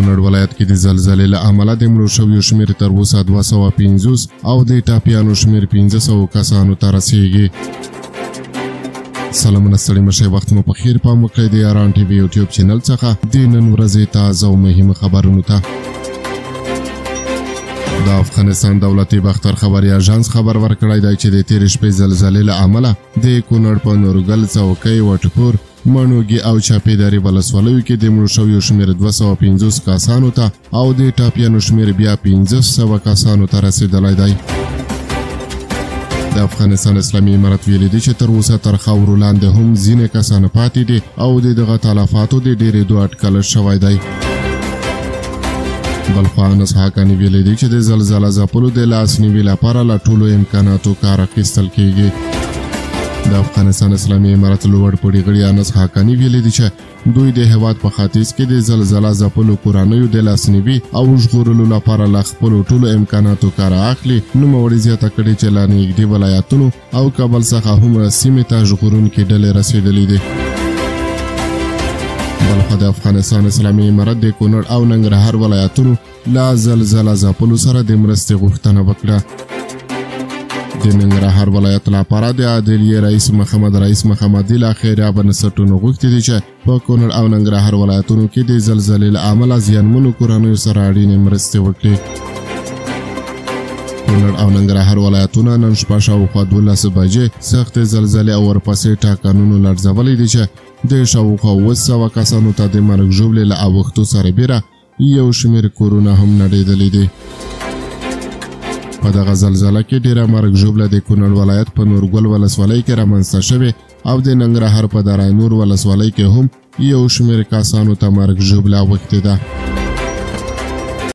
کونړ ولایت کې د زلزلې له امله د مړو شویو شمېر تر اوسه 250 او د ټاپیانو شمېر 1500 کسانو ته رسیږي. سلامونه ستړي مشئ، وخت مو په خیر. پام وکړئ د یاران ټي وي یوټیوب چینل څخه د نن ورځې تازه او مهمه خبرونو ته. د افغانستان دولتي باختر خبري اژانس خبر ورکړی دی چې د تېرې شپې زلزلې له امله د کونړ په نورګل، څوکۍ، وټپور، مڼوګي او چاپیداري ولسوالیو کې د مړو شویو شمېر 250 کسانو ته او د ټاپیانو شمېر بیا 1500 کسانو ته رسېدلی دی. د افغانستان اسلامي امارت ویلي دي چې تر اوسه تر خاورو لاندې هم ځینې کسان پاتې دي او د دغه تلفاتو د ډېرېدو اټکل شوی دی. بلخوا انس حقاني ویلي دي چې د زلزله ځپلو د لاسنیوي لپاره له ټولو امکاناتو کار اخیستل کیږي. د افغانستان اسلامي امارت لوړ پوړي غړي انس حقاني ویلي دي چې دوی د هېواد په ختیځ کې د زلزله ځپلو کورنیو د لاسنیوي او ژغورلو لپاره له خپلو ټولو امکاناتو کار اخلي. نوموړي زیاته کړې چې له نږدې ولایتونو او کابل څخه هم سیمې ته ژغورونکي ډلې رسېدلې دي. بلخوا د افغانستان اسلامي امارت د کونړ او ننګرهار ولایتونو له زلزله ځپلو سره د مرستې غوښتنه وکړه. د ننګرهار ولایت لپاره د عدلیې رئیس محمد رئیس محمدي له خیریه بنسټونو غوښتي دي چې په کونړ او ننګرهار ولایتونو کې د زلزلې له امله زیانمنو کورنیو سره اړینې مرستې وکړي. کونړ او ننګرهار ولایتونه نن شپه شاوخوا 12 بجې سختې زلزلې او ورپسې ټاکنونو لړزولي دي چې د شاوخوا 200 کسانو ته د مرګ ژوبلې له اوښتو سربیره یو شمېر کورونه هم نړېدلي دي. په دغه زلزله کې ډېره مرګ ژوبله د کونړ ولایت په نورګل ولسوالۍ کې رامنځته شوې او د ننګرهار په دراینور ولسوالۍ کې هم یو شمېر کسانو ته مرګ ژوبله اوښتې ده.